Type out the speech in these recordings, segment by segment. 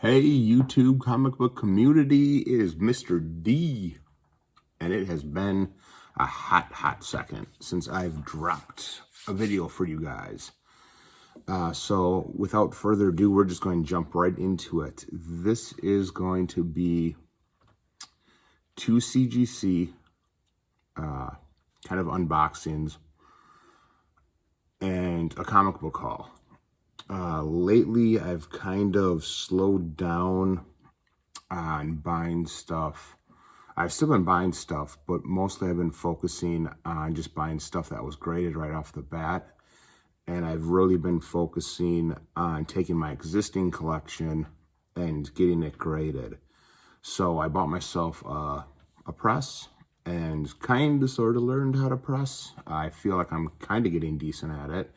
Hey, YouTube comic book community, it is Mr. D, and it has been a hot second since I've dropped a video for you guys. So without further ado, we're just going to jump right into it. This is going to be two CGC kind of unboxings and a comic book haul. Lately, I've kind of slowed down on buying stuff. I've still been buying stuff, but mostly I've been focusing on just buying stuff that was graded right off the bat. And I've really been focusing on taking my existing collection and getting it graded. So I bought myself a press and kind of sort of learned how to press. I feel like I'm kind of getting decent at it.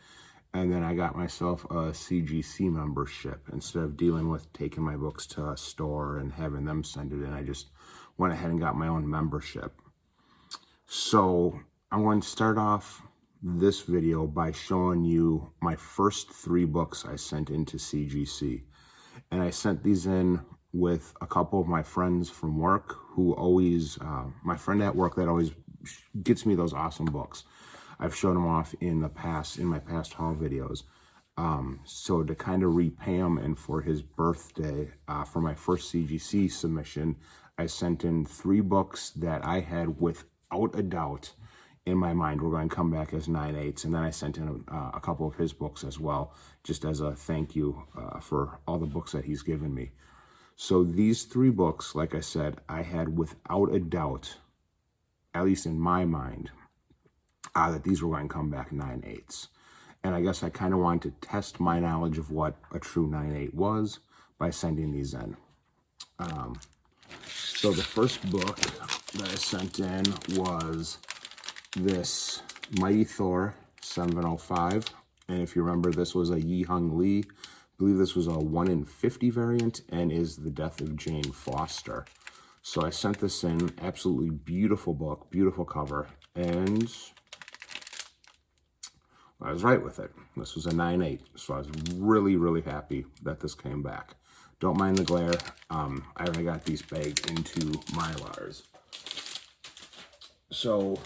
And then I got myself a CGC membership. Instead of dealing with taking my books to a store and having them send it in, I just went ahead and got my own membership. So I'm going to start off this video by showing you my first 3 books I sent into CGC. And I sent these in with a couple of my friends from work who always, my friend at work that always gets me those awesome books. I've shown them off in the past, in my past haul videos. So to kind of repay him, and for his birthday, for my first CGC submission, I sent in 3 books that I had without a doubt in my mind were going to come back as 9/8s. And then I sent in a couple of his books as well, just as a thank you for all the books that he's given me. So these 3 books, like I said, I had without a doubt, at least in my mind, that these were going to come back 9/8s. And I guess I kind of wanted to test my knowledge of what a true 9/8 was by sending these in. So the first book that I sent in was this Mighty Thor 705. And if you remember, this was a Yi Hung Lee. I believe this was a 1 in 50 variant and is The Death of Jane Foster. So I sent this in, absolutely beautiful book, beautiful cover, and I was right with it. This was a 9/8, so I was really happy that this came back. Don't mind the glare. I already got these bagged into Mylars. So,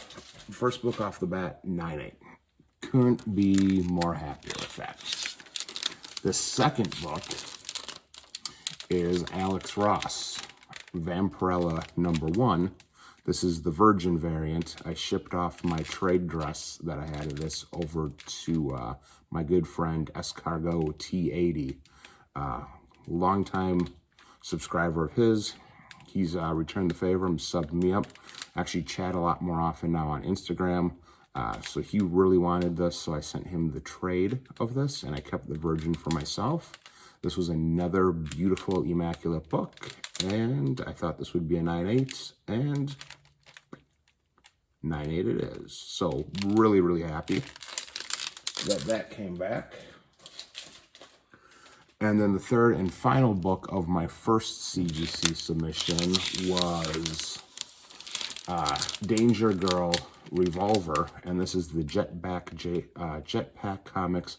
first book off the bat, 9/8. Couldn't be more happy with that. The second book is Alex Ross, Vampirella #1. This is the Virgin variant. I shipped off my trade dress that I had of this over to my good friend Escargot T80. Longtime subscriber of his. He's returned the favor and subbed me up. Actually chat a lot more often now on Instagram. So he really wanted this, so I sent him the trade of this, and I kept the Virgin for myself. This was another beautiful, immaculate book, and I thought this would be a 9/8, and 9/8 it is. So really happy that that came back. And then the third and final book of my first CGC submission was Danger Girl Revolver, and this is the Jetpack Comics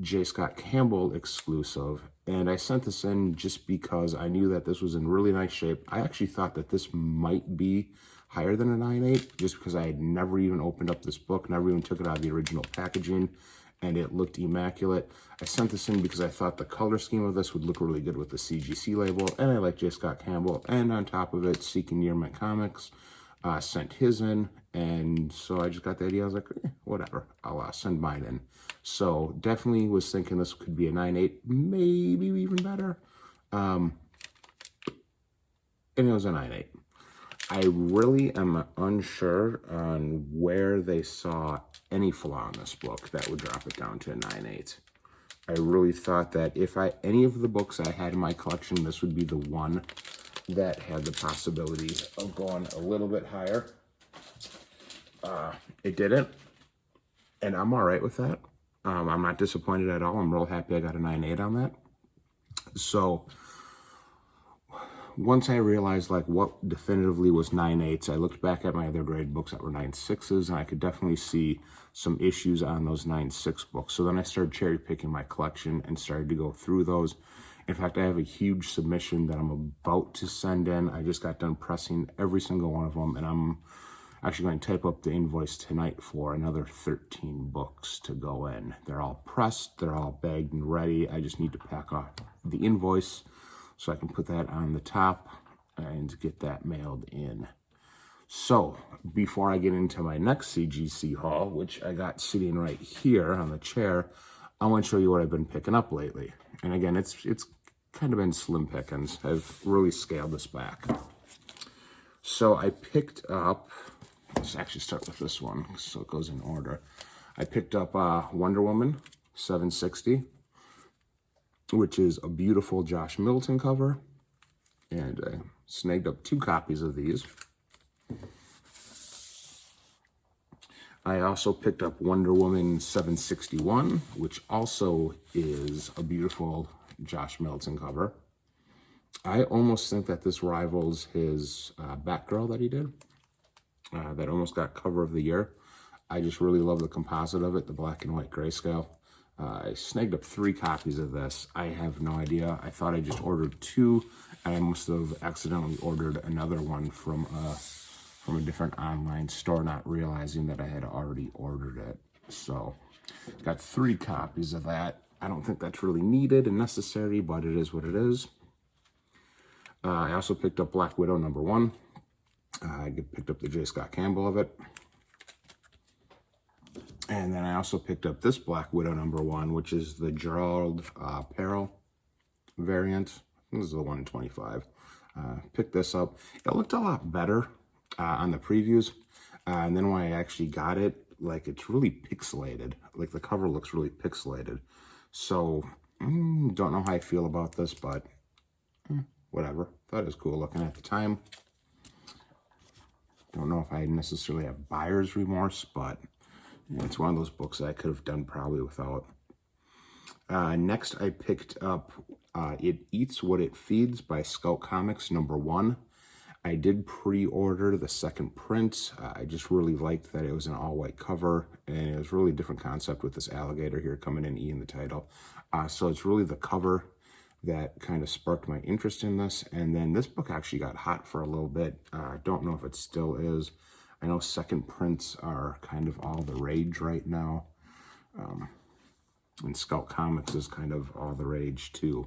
J. Scott Campbell exclusive. And I sent this in just because I knew that this was in really nice shape. I actually thought that this might be higher than a 9/8, just because I had never even opened up this book, never even took it out of the original packaging, and it looked immaculate. I sent this in because I thought the color scheme of this would look really good with the CGC label, and I like J. Scott Campbell, and on top of it, Seeking Near My Comics sent his in, and so I just got the idea. I was like, whatever, I'll send mine in. So definitely was thinking this could be a 9/8, maybe even better, and it was a 9/8. I really am unsure on where they saw any flaw in this book that would drop it down to a 9/8. I really thought that if any of the books I had in my collection, this would be the one that had the possibility of going a little bit higher. It didn't, and I'm all right with that. I'm not disappointed at all. I'm real happy I got a 9/8 on that. So once I realized like what definitively was 9/8s, I looked back at my other grade books that were 9/6s, and I could definitely see some issues on those 9/6 books. So then I started cherry picking my collection and started to go through those In fact, I have a huge submission that I'm about to send in. I just got done pressing every single one of them, and I'm actually going to type up the invoice tonight for another 13 books to go in. They're all pressed, they're all bagged and ready. I just need to pack off the invoice so I can put that on the top and get that mailed in. So, before I get into my next CGC haul, which I got sitting right here on the chair, I want to show you what I've been picking up lately. And again, it's kind of been slim pickings. I've really scaled this back. So I picked up, let's actually start with this one so it goes in order. I picked up Wonder Woman 760, which is a beautiful Josh Middleton cover. And I snagged up 2 copies of these. I also picked up Wonder Woman 761, which also is a beautiful Josh Middleton cover. I almost think that this rivals his Batgirl that he did. That almost got cover of the year. I just really love the composite of it, the black and white grayscale. I snagged up 3 copies of this. I have no idea. I thought I just ordered 2, and I must have accidentally ordered another one from a different online store, not realizing that I had already ordered it. So, got 3 copies of that. I don't think that's really needed and necessary, but it is what it is. I also picked up Black Widow #1. I picked up the J. Scott Campbell of it. And then I also picked up this Black Widow #1, which is the Gerald Perel variant. This is the 1 in 25. Picked this up. It looked a lot better on the previews. And then when I actually got it, like, it's really pixelated. Like, the cover looks really pixelated. So, don't know how I feel about this, but whatever. Thought it was cool looking at the time. Don't know if I necessarily have buyer's remorse, but it's one of those books that I could have done probably without. Next, I picked up It Eats What It Feeds by Scout Comics #1. I did pre-order the second print. I just really liked that it was an all-white cover, and it was really a different concept with this alligator here coming in, E in the title. So it's really the cover that kind of sparked my interest in this. And then this book actually got hot for a little bit. Don't know if it still is. I know second prints are kind of all the rage right now. And Scout Comics is kind of all the rage too.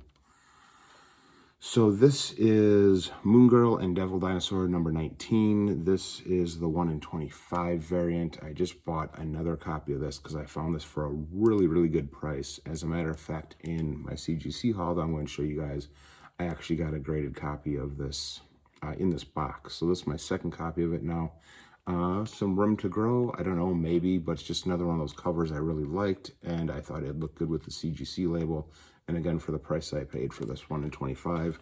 So this is Moon Girl and Devil Dinosaur #19. This is the 1 in 25 variant. I just bought another copy of this because I found this for a really, really good price. As a matter of fact, in my CGC haul that I'm going to show you guys, I actually got a graded copy of this in this box. So this is my second copy of it now. Some room to grow, I don't know, maybe, but it's just another one of those covers I really liked, and I thought it looked good with the CGC label. And again, for the price I paid for this 1 in 25,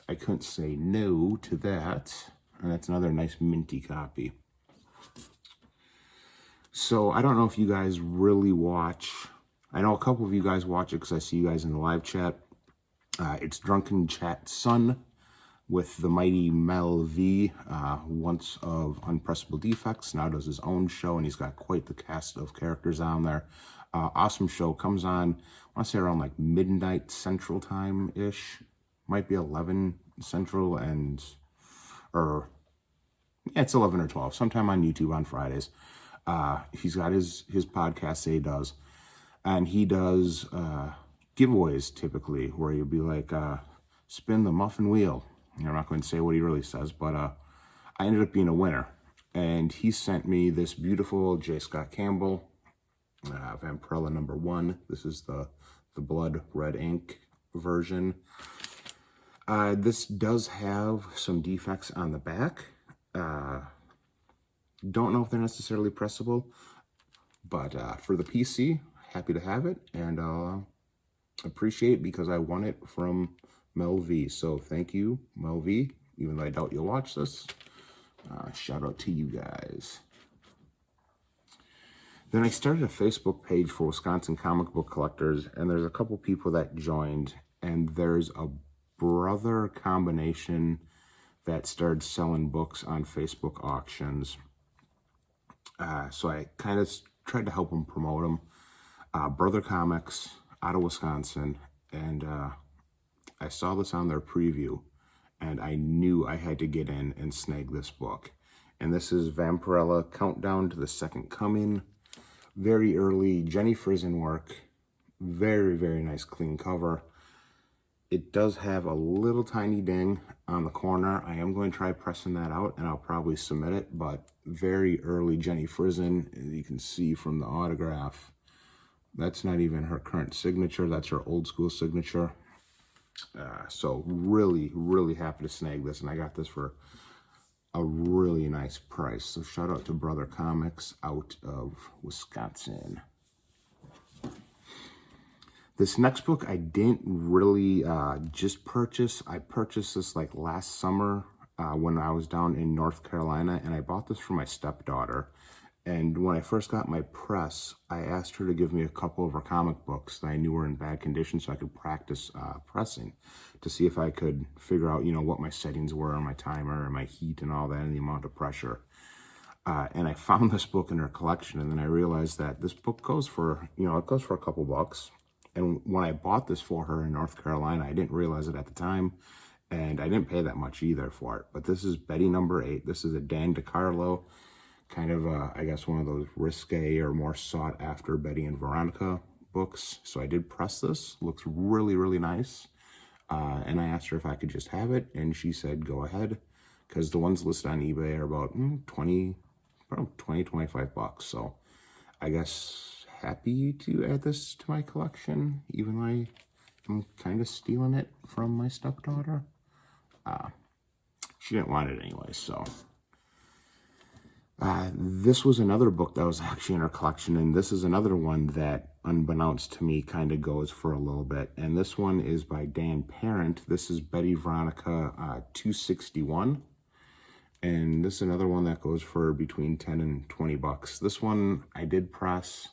I couldn't say no to that. And that's another nice minty copy. So I don't know if you guys really watch. I know a couple of you guys watch it because I see you guys in the live chat. It's Drunken Chat Son with the mighty Mel V, once of Unpressable Defects, now does his own show, and he's got quite the cast of characters on there. Awesome show, comes on, I want to say around like midnight Central Time-ish, might be 11 Central, yeah, it's 11 or 12, sometime on YouTube on Fridays. He's got his podcast that he does, and he does giveaways typically, where you'll be like, spin the muffin wheel. I'm not going to say what he really says, but I ended up being a winner. And he sent me this beautiful J. Scott Campbell Vampirella #1. This is the blood red ink version. This does have some defects on the back. Don't know if they're necessarily pressable, but for the PC, happy to have it, and appreciate it because I won it from Mel V. So thank you, Mel V. Even though I doubt you'll watch this, shout out to you guys. Then I started a Facebook page for Wisconsin comic book collectors, and there's a couple people that joined, and there's a brother combination that started selling books on Facebook auctions. So I kind of tried to help them promote them. Brother Comics out of Wisconsin, and I saw this on their preview, and I knew I had to get in and snag this book. And this is Vampirella, Countdown to the Second Coming. Very early Jenny Frisian work. Very, very nice clean cover. It does have a little tiny ding on the corner. I am going to try pressing that out, and I'll probably submit it, but very early Jenny Frisian, as you can see from the autograph. That's not even her current signature. That's her old school signature. So really, really happy to snag this, and I got this for a really nice price. So shout out to Brother Comics out of Wisconsin. This next book I didn't really just purchase. I purchased this like last summer when I was down in North Carolina, and I bought this for my stepdaughter. And when I first got my press, I asked her to give me a couple of her comic books that I knew were in bad condition so I could practice pressing to see if I could figure out, you know, what my settings were on my timer and my heat and all that and the amount of pressure. And I found this book in her collection, and then I realized that this book goes for, you know, it goes for a couple bucks. And when I bought this for her in North Carolina, I didn't realize it at the time, and I didn't pay that much either for it. But this is Betty number 8. This is a Dan DeCarlo, kind of, I guess, one of those risque or more sought after Betty and Veronica books. So I did press this. Looks really, really nice. And I asked her if I could just have it, and she said, go ahead, because the ones listed on eBay are about 20, 25 bucks. So I guess happy to add this to my collection, even though I'm kind of stealing it from my stepdaughter. She didn't want it anyway, so. This was another book that was actually in her collection, and this is another one that, unbeknownst to me, kind of goes for a little bit. And this one is by Dan Parent. This is Betty Veronica 261. And this is another one that goes for between 10 and 20 bucks. This one I did press.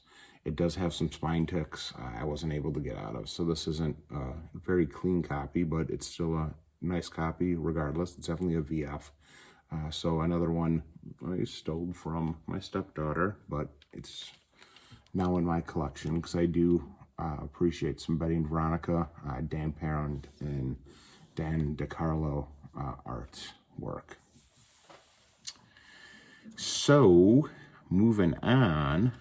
It does have some spine ticks I wasn't able to get out of. So this isn't a very clean copy, but it's still a nice copy regardless. It's definitely a VF. So another one I stole from my stepdaughter, but it's now in my collection because I do appreciate some Betty and Veronica, Dan Parent, and Dan DeCarlo artwork. So, moving on,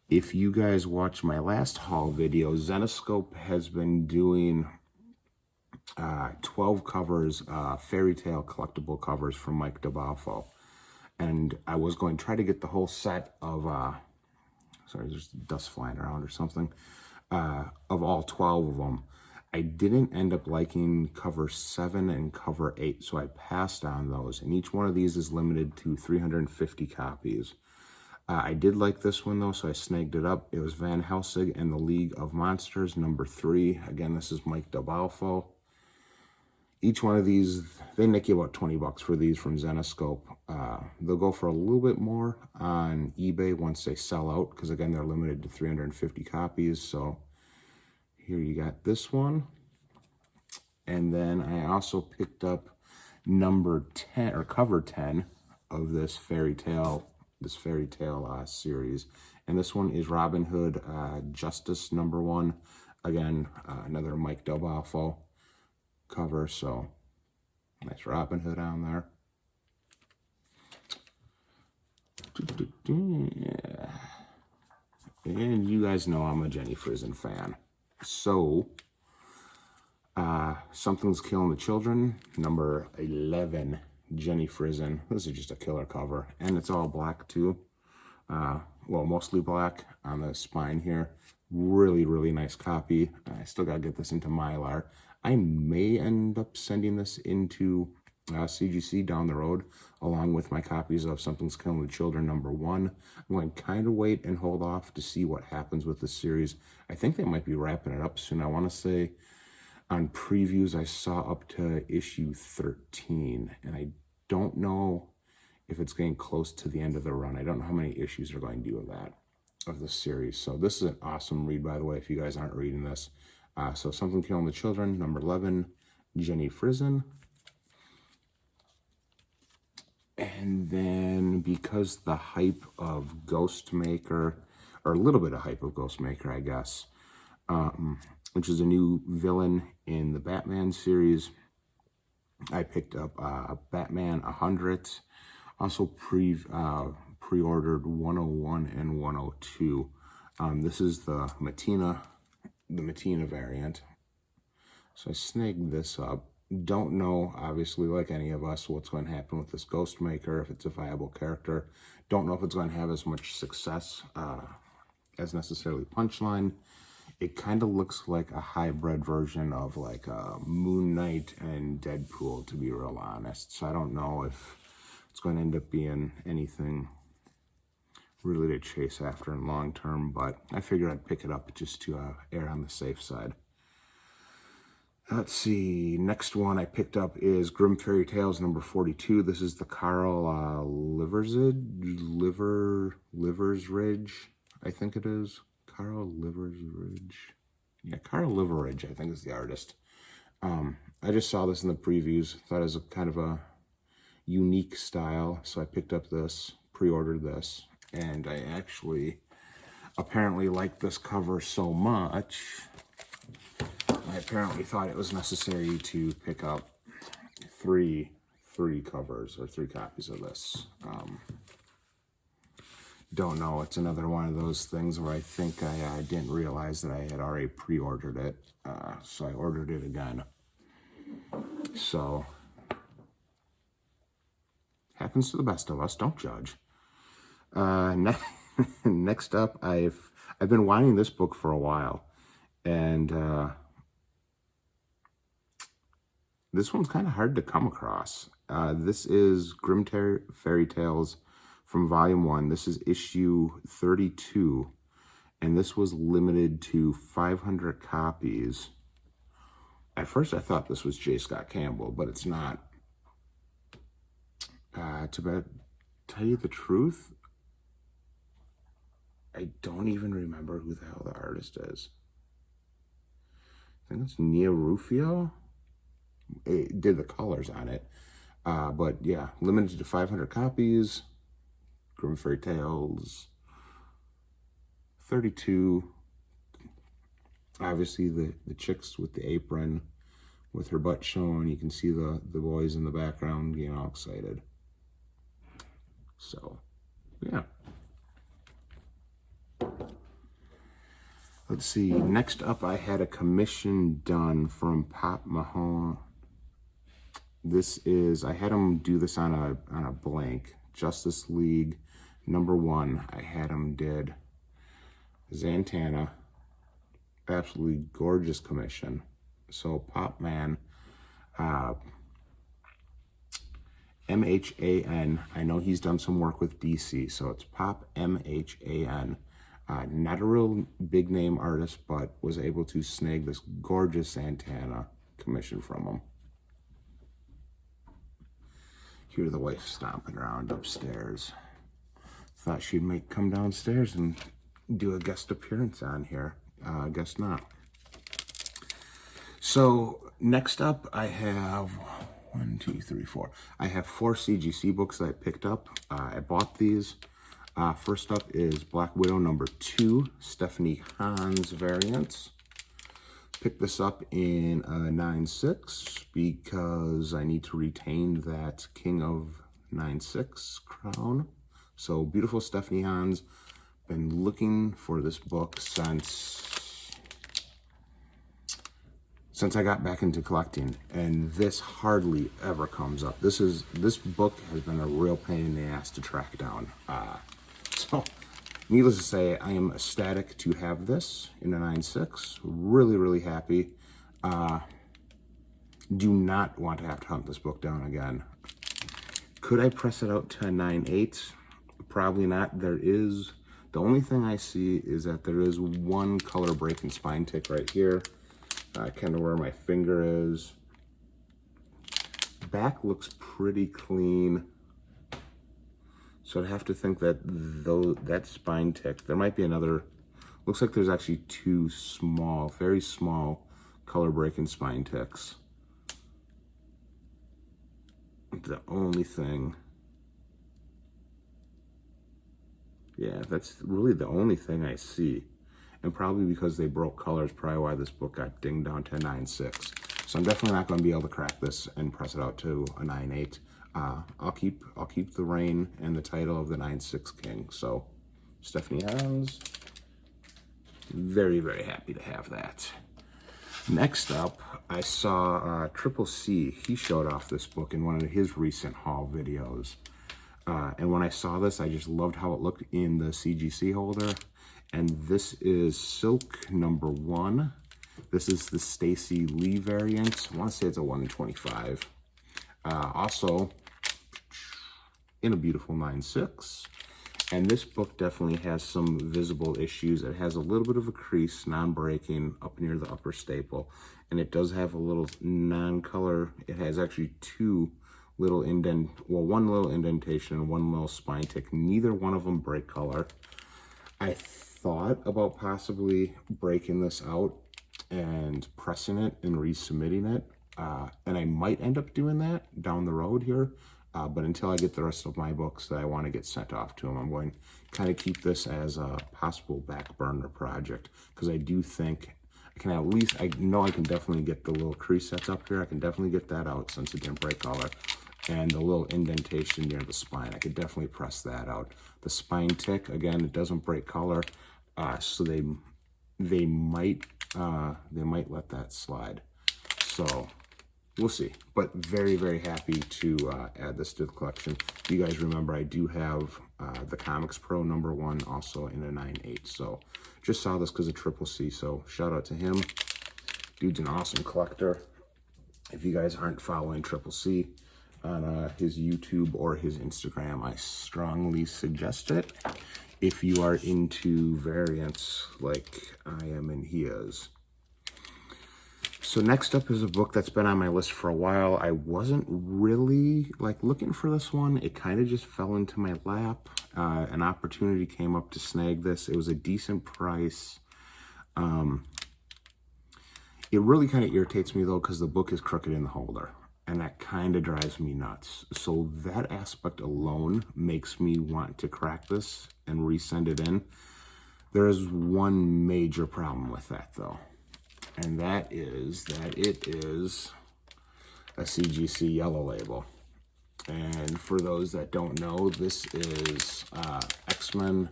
if you guys watched my last haul video, Zenescope has been doing 12 covers, fairy tale collectible covers from Mike DeBalfo. And I was going to try to get the whole set of, sorry, there's dust flying around or something, of all 12 of them. I didn't end up liking cover 7 and cover 8, so I passed on those. And each one of these is limited to 350 copies. I did like this one, though, so I snagged it up. It was Van Helsing and the League of Monsters, number 3. Again, this is Mike DeBalfo. Each one of these, they nick you about 20 bucks for these from Zenescope. They'll go for a little bit more on eBay once they sell out, because, again, they're limited to 350 copies. So here you got this one. And then I also picked up number 10, or cover 10 of this fairy tale series. And this one is Robin Hood Justice number 1. Again, another Mike DeBalfo cover, so nice Robin Hood on there. And you guys know I'm a Jenny Frisian fan. So, Something's Killing the Children, number 11, Jenny Frisian. This is just a killer cover, and it's all black too. Well, mostly black on the spine here. Really, really nice copy. I still gotta get this into Mylar. I may end up sending this into CGC down the road, along with my copies of Something's Killing the Children, number 1. I'm going to kind of wait and hold off to see what happens with this series. I think they might be wrapping it up soon. I want to say on previews I saw up to issue 13, and I don't know if it's getting close to the end of the run. I don't know how many issues are going to do of this series. So this is an awesome read, by the way, if you guys aren't reading this. So Something Killing the Children, number 11, Jenny Frisian. And then, because the hype of Ghostmaker, or a little bit of hype of Ghostmaker, I guess, which is a new villain in the Batman series. I picked up Batman 100. Also pre-ordered 101 and 102. This is the Matina variant. So I snagged this up. Don't know, obviously, like any of us, what's going to happen with this Ghostmaker, if it's a viable character. Don't know if it's going to have as much success as necessarily Punchline. It kind of looks like a hybrid version of like Moon Knight and Deadpool, to be real honest. So I don't know if it's going to end up being anything really to chase after in long term, but I figured I'd pick it up just to err on the safe side. Let's see, next one I picked up is Grim Fairy Tales number 42. This is the Carl Livers Ridge, I think it is. Carl Livers Ridge. Yeah, Carl Liveridge, I think is the artist. I just saw this in the previews. Thought it was a kind of a unique style, so I picked up this, pre-ordered this, and I actually apparently liked this cover so much, I apparently thought it was necessary to pick up three covers or 3 copies of this. Don't know, it's another one of those things where I think I didn't realize that I had already pre-ordered it, so I ordered it again. So, happens to the best of us, don't judge. Next up, I've been wanting this book for a while, and this one's kind of hard to come across. This is Grim Fairy Tales from Volume 1. This is issue 32, and this was limited to 500 copies. At first, I thought this was J. Scott Campbell, but it's not. To tell you the truth, I don't even remember who the hell the artist is. I think it's Nia Rufio. It did the colors on it. But yeah, limited to 500 copies. Grim Fairy Tales 32. Obviously the chicks with the apron with her butt showing. You can see the boys in the background getting all excited. So, yeah. Let's see. Next up, I had a commission done from Pop Mahu. This is, I had him do this on a blank. Justice League number 1. I had him did Santana. Absolutely gorgeous commission. So Pop Man, MHAN. I know he's done some work with DC, so it's Pop MHAN. Not a real big name artist, but was able to snag this gorgeous Santana commission from him. Hear the wife stomping around upstairs. Thought she'd come downstairs and do a guest appearance on here. Guess not. So next up, I have 1, 2, 3, 4. I have 4 CGC books that I picked up. I bought these. First up is Black Widow number 2, Stephanie Hahn's variants. Picked this up in 9.6 because I need to retain that King of 9.6 crown. So beautiful Stephanie Hahn's. Been looking for this book since I got back into collecting, and this hardly ever comes up. This book has been a real pain in the ass to track down. So needless to say, I am ecstatic to have this in a 9.6. Really, really happy. Do not want to have to hunt this book down again. Could I press it out to a 9.8? Probably not. The only thing I see is that there is one color breaking spine tick right here. Kind of where my finger is. Back looks pretty clean. So I'd have to think that that spine tick, there might be another, looks like there's actually 2 small, very small color breaking spine ticks. The only thing, yeah, that's really the only thing I see. and probably because they broke colors, probably why this book got dinged down to 9.6. So I'm definitely not going to be able to crack this and press it out to a 9.8. I'll keep the reign and the title of the 9.6 King. So Stephanie Hans, very, very happy to have that. Next up, I saw Triple C. He showed off this book in one of his recent haul videos. And when I saw this, I just loved how it looked in the CGC holder. And this is Silk #1. This is the Stacy Lee variant. I want to say it's a 1 in 25. Also, in a beautiful 9.6. And this book definitely has some visible issues. It has a little bit of a crease, non-breaking, up near the upper staple. And it does have a little non-color. It has actually one little indentation and one little spine tick. Neither one of them break color. I thought about possibly breaking this out and pressing it and resubmitting it. And I might end up doing that down the road here. But until I get the rest of my books that I want to get sent off to them, I'm going to kind of keep this as a possible back burner project, because I do think I can at least, I know I can definitely get the little crease that's up here. I can definitely get that out since it didn't break color. And the little indentation near the spine, I could definitely press that out. The spine tick, again, it doesn't break color, so they might let that slide. So we'll see, but very, very happy to add this to the collection. If you guys remember, I do have the Comics Pro #1 also in a 9.8. So just saw this because of Triple C, so shout out to him. Dude's an awesome collector. If you guys aren't following Triple C on his YouTube or his Instagram, I strongly suggest it if you are into variants like I am and he is. So next up is a book that's been on my list for a while. I wasn't really looking for this one. It kind of just fell into my lap. An opportunity came up to snag this. It was a decent price. It really kind of irritates me though, because the book is crooked in the holder, and that kind of drives me nuts. So that aspect alone makes me want to crack this and resend it in. There is one major problem with that though. And that is that it is a CGC yellow label. And for those that don't know, this is X-Men,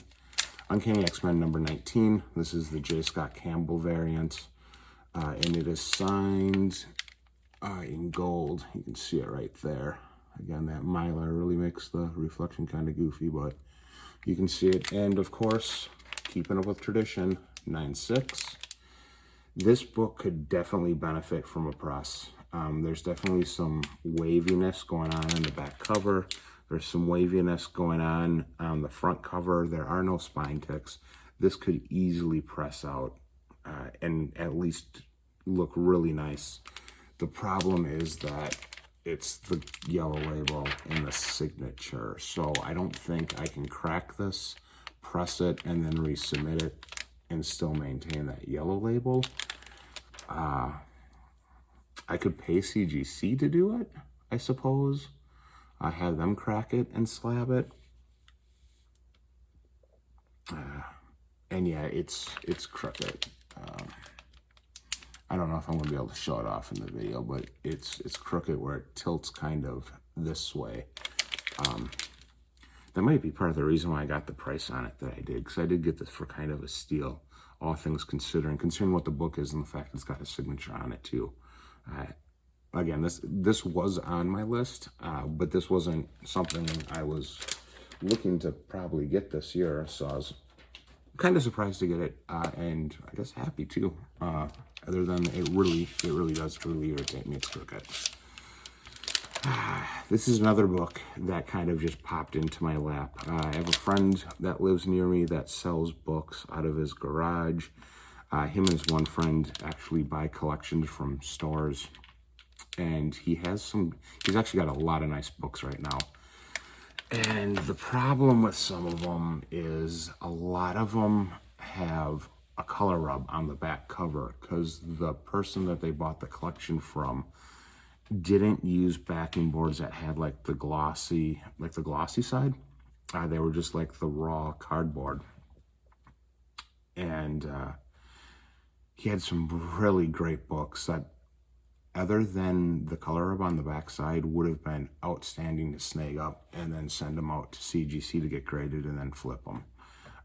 Uncanny XMen #19. This is the J. Scott Campbell variant. And it is signed in gold. You can see it right there. Again, that mylar really makes the reflection kind of goofy, but you can see it. And of course, keeping up with tradition, 9.6. This book could definitely benefit from a press. There's definitely some waviness going on in the back cover. There's some waviness going on the front cover. There are no spine ticks. This could easily press out and at least look really nice. The problem is that it's the yellow label in the signature. So I don't think I can crack this, press it, and then resubmit it and still maintain that yellow label. I could pay CGC to do it, I suppose. I have them crack it and slab it. And yeah, it's crooked. I don't know if I'm gonna be able to show it off in the video, but it's crooked where it tilts kind of this way. That might be part of the reason why I got the price on it that I did, because I did get this for kind of a steal, all things considering what the book is and the fact it's got a signature on it too. Again, this was on my list, but this wasn't something I was looking to probably get this year, so I was kind of surprised to get it, and I guess happy too. Other than it really does irritate me. It's crooked. This is another book that kind of just popped into my lap. I have a friend that lives near me that sells books out of his garage. Him and his one friend actually buy collections from stores, and he's actually got a lot of nice books right now. And the problem with some of them is a lot of them have a color rub on the back cover because the person that they bought the collection from didn't use backing boards that had the glossy side. They were just like the raw cardboard. And he had some really great books that, other than the color up on the backside, would have been outstanding to snag up and then send them out to CGC to get graded and then flip them.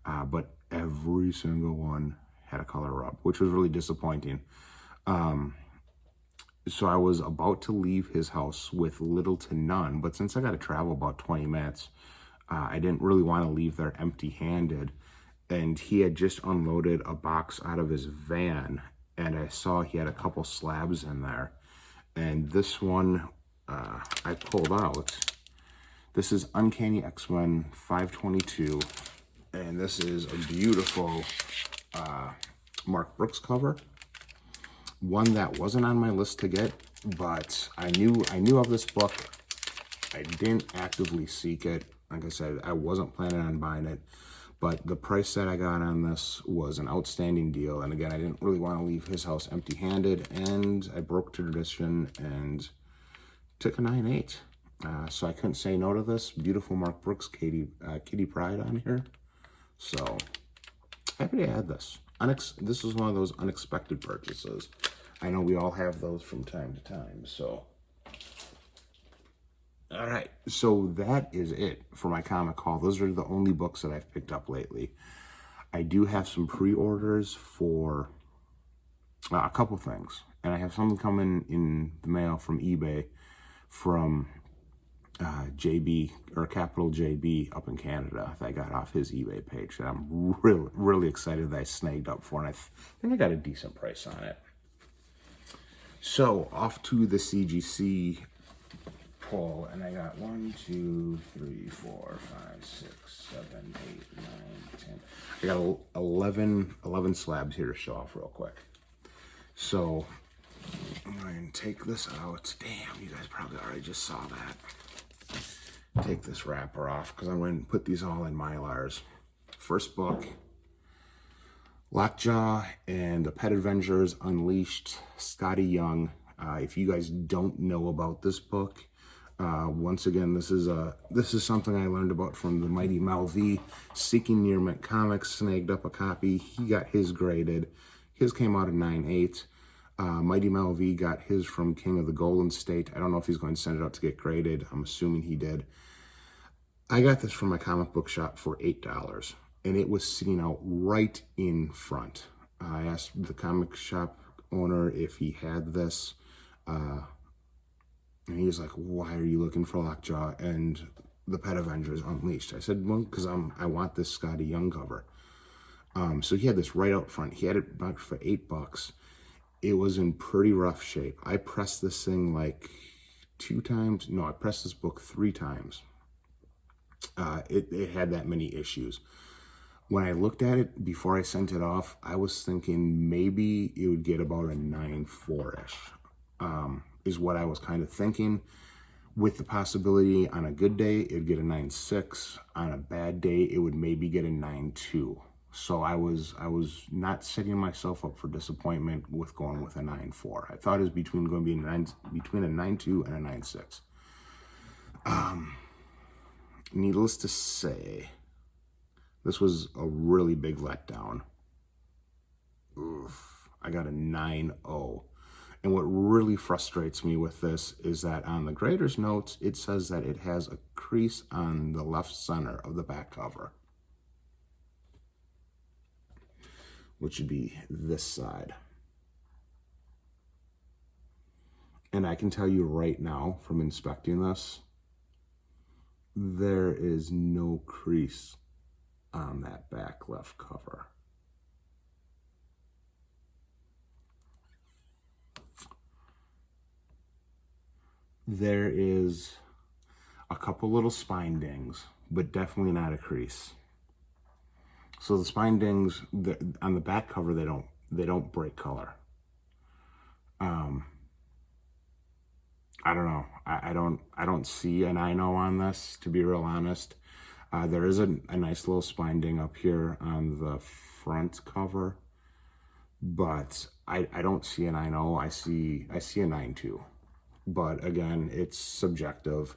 But every single one had a color up, which was really disappointing. So I was about to leave his house with little to none, but since I got to travel about 20 minutes, I didn't really want to leave there empty-handed. And he had just unloaded a box out of his van, and I saw he had a couple slabs in there. And this one I pulled out. This is Uncanny XMen 522, and this is a beautiful Mark Brooks cover. One that wasn't on my list to get, but I knew of this book. I didn't actively seek it. Like I said, I wasn't planning on buying it, but the price that I got on this was an outstanding deal. And again, I didn't really want to leave his house empty-handed, and I broke tradition and took a 9.8. So I couldn't say no to this. Beautiful Mark Brooks Kitty Pryde on here. So happy to add this. This was one of those unexpected purchases. I know we all have those from time to time, so. All right, so that is it for my comic haul. Those are the only books that I've picked up lately. I do have some pre-orders for a couple things, and I have something coming in the mail from eBay from JB, or Capital JB up in Canada, that I got off his eBay page that I'm really excited that I snagged up for, and I think I got a decent price on it. So off to the CGC pull, and I got 1, 2, 3, 4, 5, 6, 7, 8, 9, 10. I got 11 slabs here to show off real quick. So I'm going to take this out. Damn, you guys probably already just saw that. Take this wrapper off because I'm going to put these all in Mylars. First book, Lockjaw and the Pet Avengers Unleashed, Scotty Young. If you guys don't know about this book, once again, this is something I learned about from the mighty Mal V. Seeking Near Mint Comics, snagged up a copy. He got his graded. His came out at 9.8. Mighty Mal V got his from King of the Golden State. I don't know if he's going to send it out to get graded. I'm assuming he did. I got this from my comic book shop for $8, and it was sitting out right in front. I asked the comic shop owner if he had this, and he was like, "Why are you looking for Lockjaw and the Pet Avengers Unleashed?" I said, "Well, because I want this Scotty Young cover." So he had this right out front. He had it back for $8. It was in pretty rough shape. I pressed this thing like 2 times. No, I pressed this book 3 times. It had that many issues. When I looked at it before I sent it off, I was thinking maybe it would get about a 9.4-ish, is what I was kind of thinking, with the possibility on a good day, it would get a 9.6. On a bad day, it would maybe get a 9.2. So I was not setting myself up for disappointment with going with a 9.4. I thought it was between a 9.2 and a 9.6. Needless to say, this was a really big letdown. Oof, I got a 9.0. And what really frustrates me with this is that on the grader's notes, it says that it has a crease on the left center of the back cover, which would be this side. And I can tell you right now from inspecting this, there is no crease on that back left cover. There is a couple little spine dings, but definitely not a crease. So the spine dings on the back cover, they don't break color. I don't know. I don't see an I know on this, to be real honest. There is a nice little spine ding up here on the front cover, but I don't see an I know. I see a 9.2. But again, it's subjective.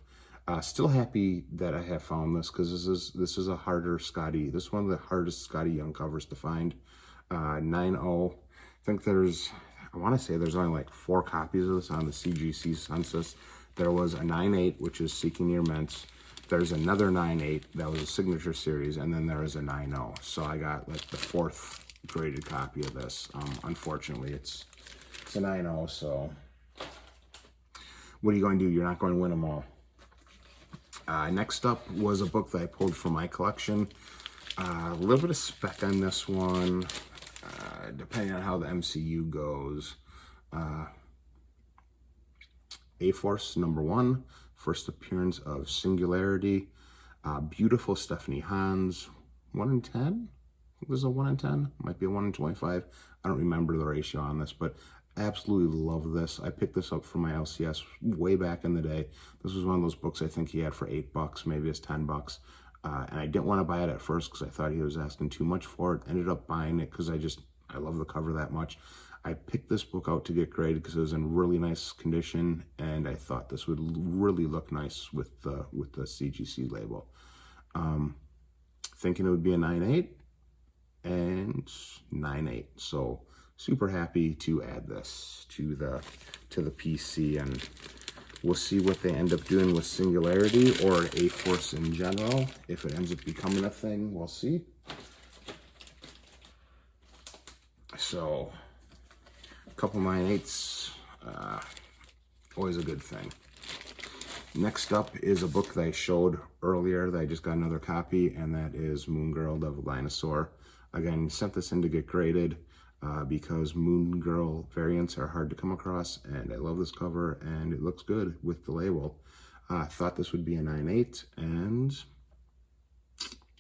Still happy that I have found this, because this is a harder Scotty. This is one of the hardest Scotty Young covers to find. 9.0. I think I want to say there's only like 4 copies of this on the CGC census. There was a 9.8, which is Seeking Your Mints. There's another 9.8 that was a signature series, and then there is a 9.0. So I got like the 4th graded copy of this. Unfortunately, it's a 9.0. So what are you going to do? You're not going to win them all. Next up was a book that I pulled from my collection. A little bit of spec on this one, depending on how the MCU goes. A-Force #1, first appearance of Singularity. Beautiful Stephanie Hans, 1 in 10? It was a 1 in 10, might be a 1 in 25. I don't remember the ratio on this, but absolutely love this. I picked this up for my LCS way back in the day. This was one of those books I think he had for $8, maybe it's $10. And I didn't want to buy it at first because I thought he was asking too much for it. Ended up buying it because I love the cover that much. I picked this book out to get graded because it was in really nice condition, and I thought this would really look nice with the CGC label. Thinking it would be a 9.8 and 9.8. So super happy to add this to the PC, and we'll see what they end up doing with Singularity or A-Force in general. If it ends up becoming a thing, we'll see. So a couple 9.8s, always a good thing. Next up is a book that I showed earlier that I just got another copy, and that is Moon Girl, Devil Dinosaur. Again, sent this in to get graded because Moon Girl variants are hard to come across, and I love this cover, and it looks good with the label. I thought this would be a 9.8, and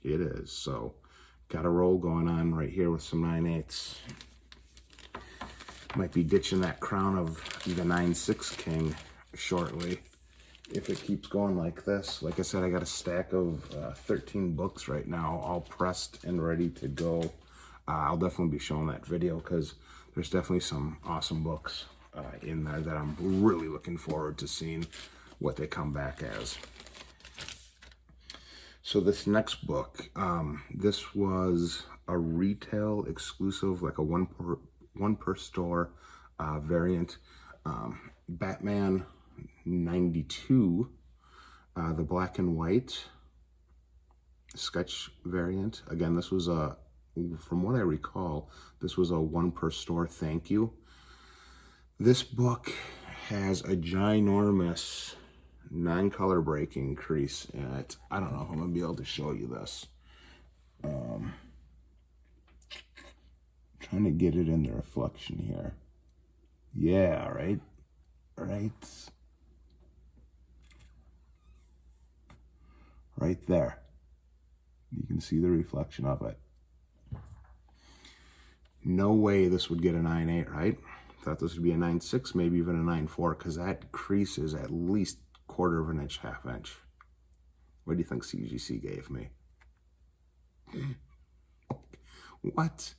it is. So, got a roll going on right here with some 9.8s. Might be ditching that crown of the 9.6 king shortly if it keeps going like this. Like I said, I got a stack of 13 books right now, all pressed and ready to go. I'll definitely be showing that video because there's definitely some awesome books in there that I'm really looking forward to seeing what they come back as. So this next book, this was a retail exclusive, like a one per store variant. Batman 92, the black and white sketch variant. Again, this was from what I recall, this was a 1 per store thank you. This book has a ginormous non-color breaking crease in it. I don't know if I'm gonna be able to show you this. Trying to get it in the reflection here. Yeah, right there. You can see the reflection of it. No way this would get a 9.8, right? Thought this would be a 9.6, maybe even a 9.4, because that crease is at least 1/4 of an inch, 1/2 inch. What do you think CGC gave me? What?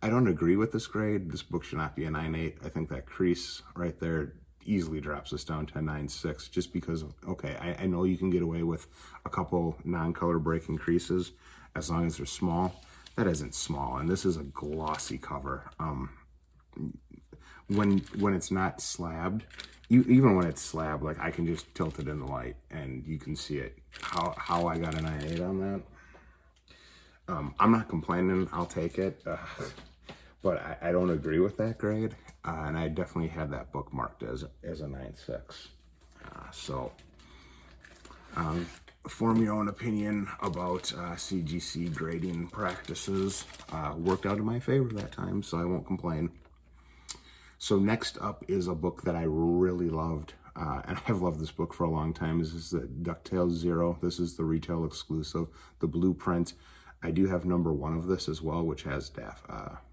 I don't agree with this grade. This book should not be a 9.8. I think that crease right there easily drops us down to a 9.6 just because, okay, I know you can get away with a couple non-color breaking creases as long as they're small. That isn't small, and this is a glossy cover. When it's not slabbed, even when it's slabbed, like I can just tilt it in the light and you can see it. How I got a 9.8 on that. I'm not complaining, I'll take it, but I don't agree with that grade, and I definitely had that book marked as a 9.6. So form your own opinion about CGC grading practices. Worked out in my favor that time, so I won't complain. So next up is a book that I really loved, and I've loved this book for a long time. This is the DuckTales 0. This is the retail exclusive, the blueprint. I do have #1 of this as well, which has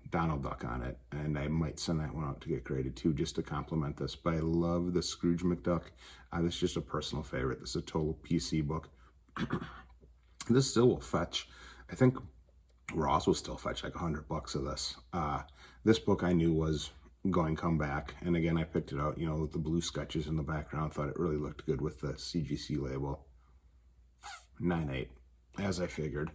Donald Duck on it, and I might send that one out to get graded too, just to complement this. But I love the Scrooge McDuck. This is just a personal favorite. This is a total PC book. This still will fetch, I think Ross will still fetch like $100 of this. This book I knew was going comeback. And again, I picked it out, you know, with the blue sketches in the background. Thought it really looked good with the CGC label. 9.8, as I figured.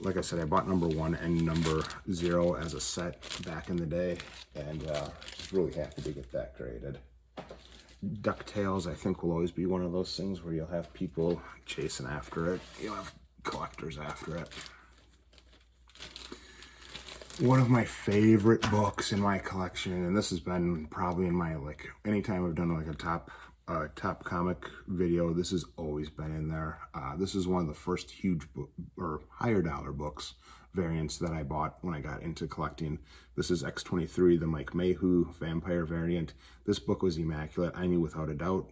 Like I said, I bought number 1 and number 0 as a set back in the day, and just really happy to get that graded. DuckTales, I think, will always be one of those things where you'll have people chasing after it. You'll have collectors after it. One of my favorite books in my collection, and this has been probably in my, like, anytime I've done like a top comic video, this has always been in there. This is one of the first huge or higher dollar books variants that I bought when I got into collecting. This is X-23, the Mike Mahu vampire variant. This book was immaculate. I knew without a doubt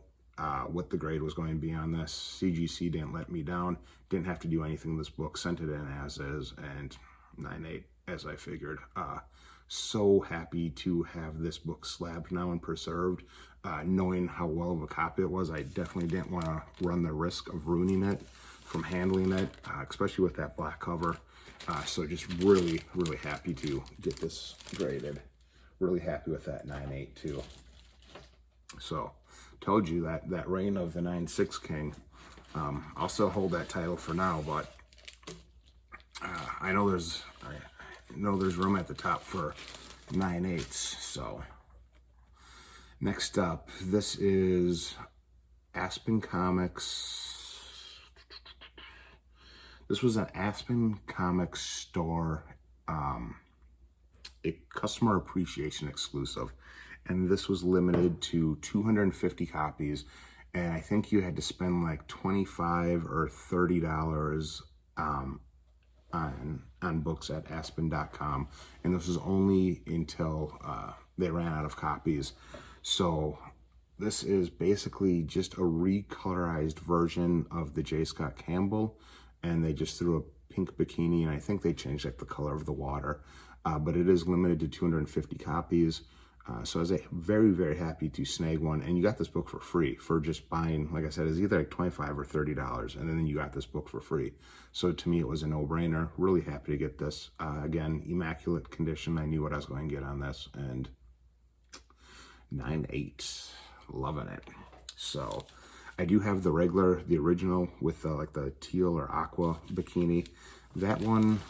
what the grade was going to be on this. CGC didn't let me down. Didn't have to do anything in this book. Sent it in as is, and 9.8 as I figured. So happy to have this book slabbed now and preserved. Knowing how well of a copy it was, I definitely didn't want to run the risk of ruining it from handling it, especially with that black cover. So just really, really happy to get this graded. Really happy with that 9.8 too. So, told you that reign of the 9.6 King. I'll still hold that title for now, but I know there's room at the top for 9.8s. So next up, this is Aspen Comics. This was an Aspen Comics store, a customer appreciation exclusive, and this was limited to 250 copies. And I think you had to spend like $25 or $30 on books at aspen.com, and this was only until they ran out of copies. So this is basically just a recolorized version of the J. Scott Campbell, and they just threw a pink bikini, and I think they changed like the color of the water, but it is limited to 250 copies. So I was very, very happy to snag one, and you got this book for free for just buying, like I said, it's either like $25 or $30, and then you got this book for free. So to me, it was a no-brainer. Really happy to get this. Again, immaculate condition. I knew what I was going to get on this, and 9.8, loving it. So I do have the original with like the teal or aqua bikini. That one,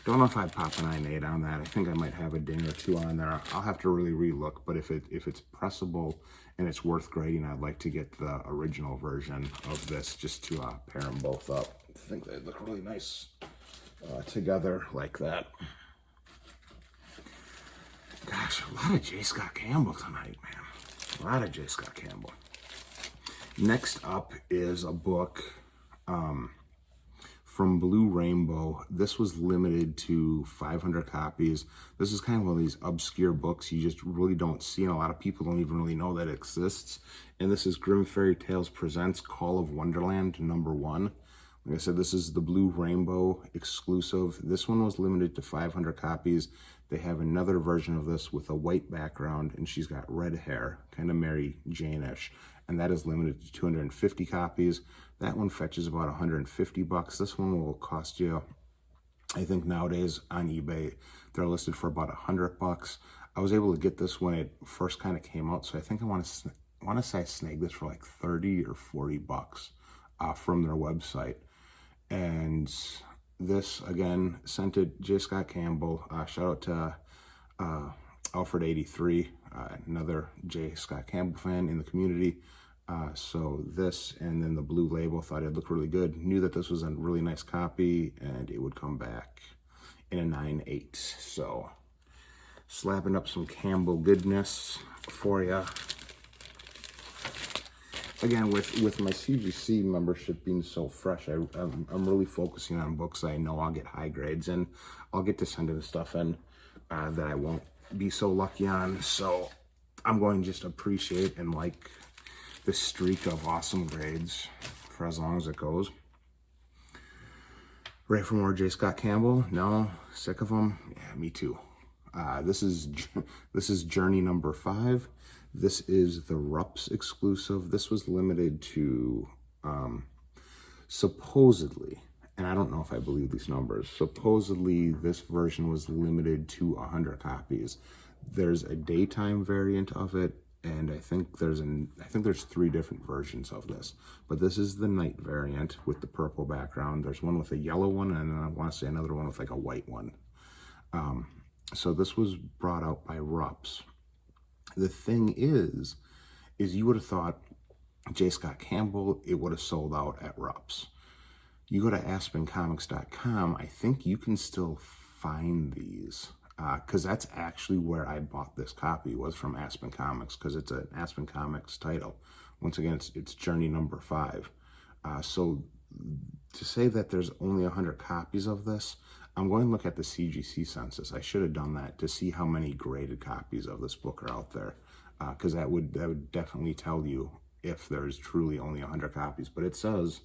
don't know if I'd pop a 9.8 on that. I think I might have a ding or two on there. I'll have to really relook, but if it's pressable and it's worth grading, I'd like to get the original version of this just to pair them both up. I think they look really nice together like that. Gosh, a lot of J. Scott Campbell tonight, man. A lot of J. Scott Campbell. Next up is a book from Blue Rainbow. This was limited to 500 copies. This is kind of one of these obscure books you just really don't see, and a lot of people don't even really know that it exists. And this is Grimm Fairy Tales Presents Call of Wonderland #1. Like I said, this is the Blue Rainbow exclusive. This one was limited to 500 copies. They have another version of this with a white background, and she's got red hair, kind of Mary Jane-ish, and that is limited to 250 copies. That one fetches about 150 bucks. This one will cost you, I think nowadays on eBay, they're listed for about 100 bucks. I was able to get this when it first kind of came out, so I think I want to say I snagged this for like 30 or 40 bucks from their website. And this, again, sent to J. Scott Campbell. Shout out to Alfred83, another J. Scott Campbell fan in the community. So this and then the blue label, thought it looked really good. Knew that this was a really nice copy and it would come back in a 9.8. So slapping up some Campbell goodness for you. Again, with my CGC membership being so fresh, I'm really focusing on books I know I'll get high grades in. I'll get to send the stuff in that I won't be so lucky on. So I'm going to just appreciate and like this streak of awesome grades for as long as it goes. Ready for more J. Scott Campbell? No? Sick of them? Yeah, me too. This is Journey #5. This is the Rups exclusive. This was limited to supposedly, and I don't know if I believe these numbers. Supposedly, this version was limited to 100 copies. There's a daytime variant of it, and I think there's 3 different versions of this. But this is the night variant with the purple background. There's one with a yellow one, and I want to say another one with like a white one. So this was brought out by Rups. The thing is you would have thought J. Scott Campbell, it would have sold out at Rups. You go to aspencomics.com, I think you can still find these. Because that's actually where I bought this copy, was from Aspen Comics, because it's an Aspen Comics title. Once again, it's Journey number 5. So to say that there's only 100 copies of this, I'm going to look at the CGC census. I should have done that to see how many graded copies of this book are out there, because that would definitely tell you if there's truly only 100 copies. But it says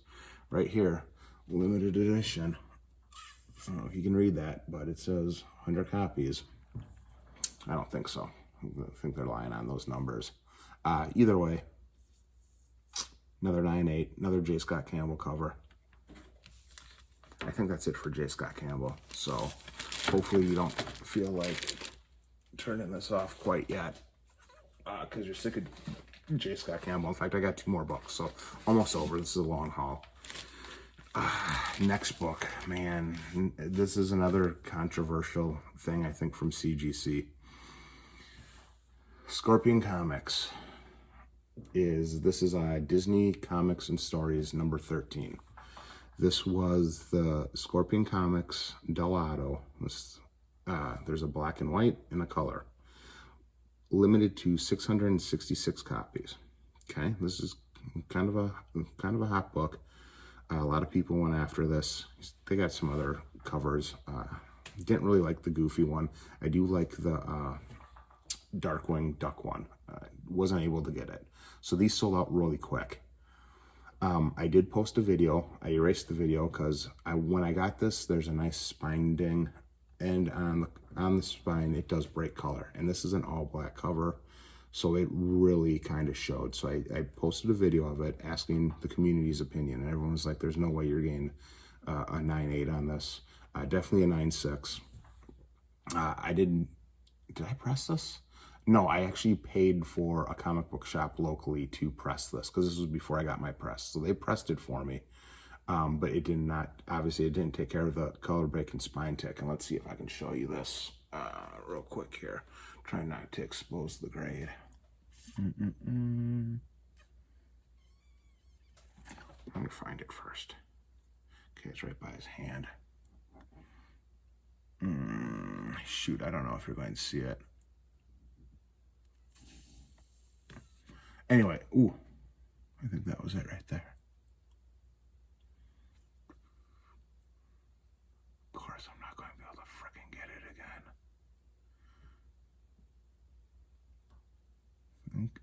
right here, limited edition. I don't know if you can read that, but it says 100 copies. I don't think so. I think they're lying on those numbers. Either way, another 9/8, another J. Scott Campbell cover. I think that's it for J. Scott Campbell. So hopefully you don't feel like turning this off quite yet, because you're sick of J. Scott Campbell. In fact, I got 2 more books, so almost over. This is a long haul. Next book, man, this is another controversial thing, I think, from CGC. Scorpion Comics this is Disney Comics and Stories number 13. This was the Scorpion Comics Delado. There's a black and white and a color. Limited to 666 copies. Okay, this is kind of a hot book. A lot of people went after this. They got some other covers. Didn't really like the Goofy one. I do like the Darkwing Duck one. Wasn't able to get it. So these sold out really quick. I did post a video. I erased the video because when I got this, there's a nice spine ding, and on the spine it does break color. And this is an all black cover, so it really kind of showed. So I posted a video of it asking the community's opinion, and everyone was like, "There's no way you're getting a 9/8 on this." Definitely a 9/6. Did I press this? No, I actually paid for a comic book shop locally to press this, because this was before I got my press. So they pressed it for me, but it did not, obviously it didn't take care of the color break and spine tick. And let's see if I can show you this real quick here. Try not to expose the grade. Let me find it first. Okay, it's right by his hand. Shoot, I don't know if you're going to see it. Anyway, ooh, I think that was it right there. Of course, I'm not going to be able to frickin' get it again. I think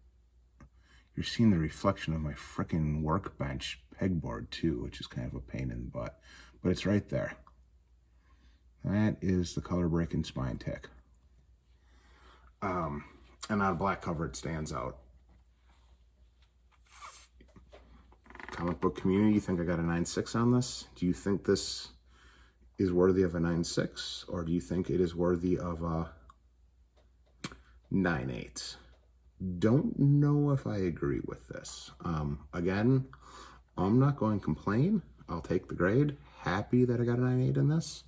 you're seeing the reflection of my frickin' workbench pegboard too, which is kind of a pain in the butt, but it's right there. That is the color break and spine tick. And on a black cover, it stands out. Comic book community, you think I got a 9/6 on this? Do you think this is worthy of a 9/6, or do you think it is worthy of a 9/8? Don't know if I agree with this. Again, I'm not going to complain. I'll take the grade. Happy that I got a 9/8 in this.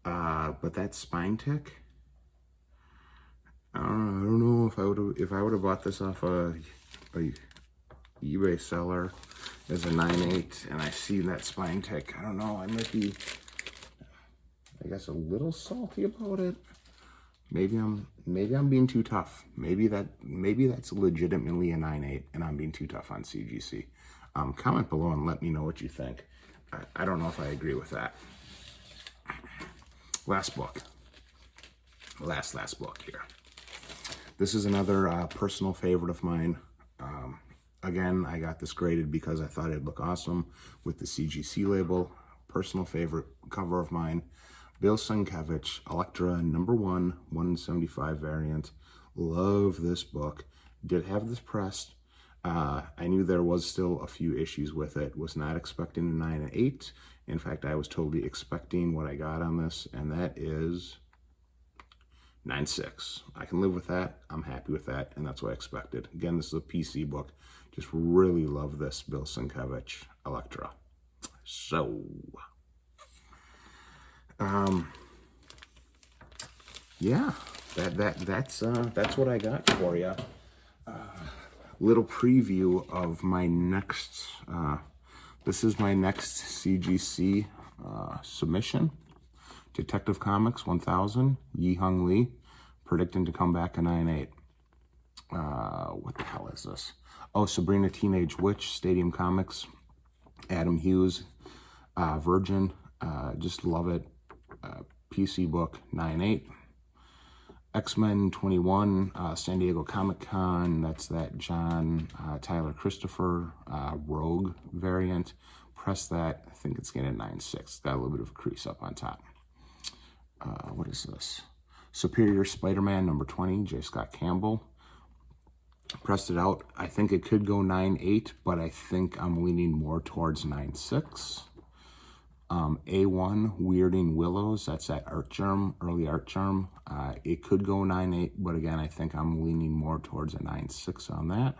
But that spine tick, I don't know if I would have bought this off a eBay seller as a 9/8 and I see that spine tick. I don't know. I might be, I guess, a little salty about it. Maybe I'm being too tough. Maybe that's legitimately a 9/8 and I'm being too tough on CGC. Comment below and let me know what you think. I don't know if I agree with that. Last book. Last book here. This is another personal favorite of mine. Again, I got this graded because I thought it'd look awesome with the CGC label. Personal favorite cover of mine. Bill Sienkiewicz, Elektra number 1, 175 variant. Love this book. Did have this pressed. I knew there was still a few issues with it. Was not expecting a 9 and 8. In fact, I was totally expecting what I got on this, and that is 9.6. I can live with that. I'm happy with that, and that's what I expected. Again, this is a PC book. Just really love this Bill Sienkiewicz Elektra. So, yeah, that's what I got for you. Little preview of my next. This is my next CGC submission. Detective Comics 1000, Yi Hung Lee, predicting to come back a 9.8. What the hell is this? Oh, Sabrina Teenage Witch, Stadium Comics, Adam Hughes, Virgin, just love it. PC book 9.8. X-Men 21, San Diego Comic-Con, that's that John Tyler Christopher Rogue variant. Press that, I think it's getting a 9.6. Got a little bit of a crease up on top. What is this? Superior Spider-Man number 20, J. Scott Campbell. Pressed it out. I think it could go 9.8, but I think I'm leaning more towards 9.6. A1, Weirding Willows, that's that Art Germ, early Art Germ. It could go 9.8, but again, I think I'm leaning more towards a 9.6 on that.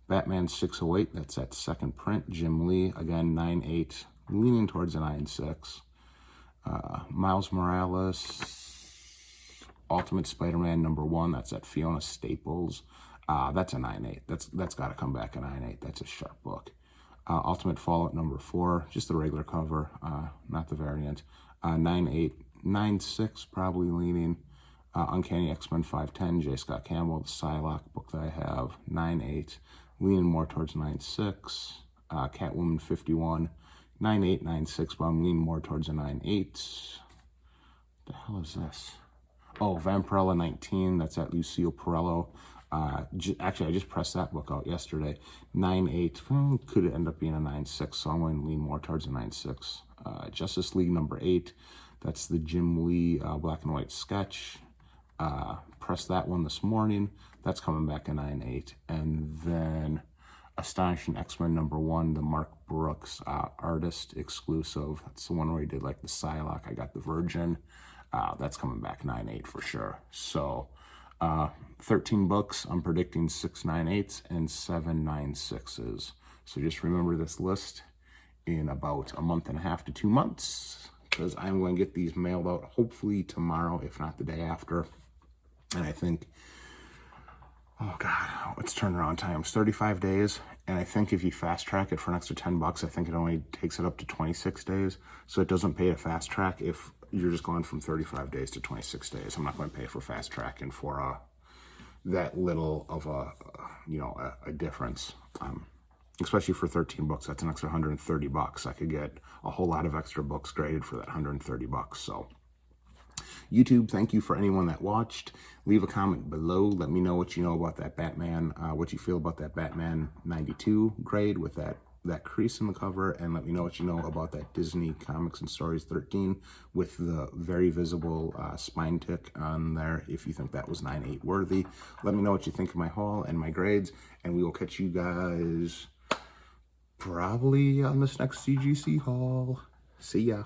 Batman 608, that's that second print, Jim Lee, again, 9.8, leaning towards a 9.6. Miles Morales, Ultimate Spider-Man number 1, that's that Fiona Staples. That's a 9.8. That's got to come back a 9.8. That's a sharp book. Ultimate Fallout number 4, just the regular cover, not the variant. 9.8, 9.6 probably leaning. Uncanny XMen 510, J. Scott Campbell, the Psylocke book that I have, 9.8, leaning more towards 9.6. Catwoman 51, 9.8, 9.6, but I'm leaning more towards a 9.8. What the hell is this? Oh, Vampirella 19, that's that Lucille Perello. Actually, I just pressed that book out yesterday. 9.8, could end up being a 9.6, so I'm going to lean more towards a 9.6. Justice League number 8, that's the Jim Lee black and white sketch. Pressed that one this morning. That's coming back a 9.8. And then Astonishing X-Men number 1, the Mark Brooks artist exclusive. That's the one where he did like the Psylocke. I got the Virgin. That's coming back 9.8 for sure. So 13 books. I'm predicting 6 9.8s and 7 9.6s. So just remember this list in about a month and a half to 2 months, because I'm going to get these mailed out hopefully tomorrow, if not the day after. And I think, oh God, what's turnaround time? It's 35 days. And I think if you fast track it for an extra $10, I think it only takes it up to 26 days. So it doesn't pay to fast track if you're just going from 35 days to 26 days. I'm not going to pay for fast tracking for that little of a difference. Especially for 13 books, that's an extra $130. I could get a whole lot of extra books graded for that $130. So YouTube, thank you for anyone that watched. Leave a comment below. Let me know what you know about that Batman, what you feel about that Batman 92 grade with that crease in the cover, and let me know what you know about that Disney Comics and Stories 13 with the very visible spine tick on there, if you think that was 9.8 worthy. Let me know what you think of my haul and my grades, and we will catch you guys probably on this next CGC haul. See ya.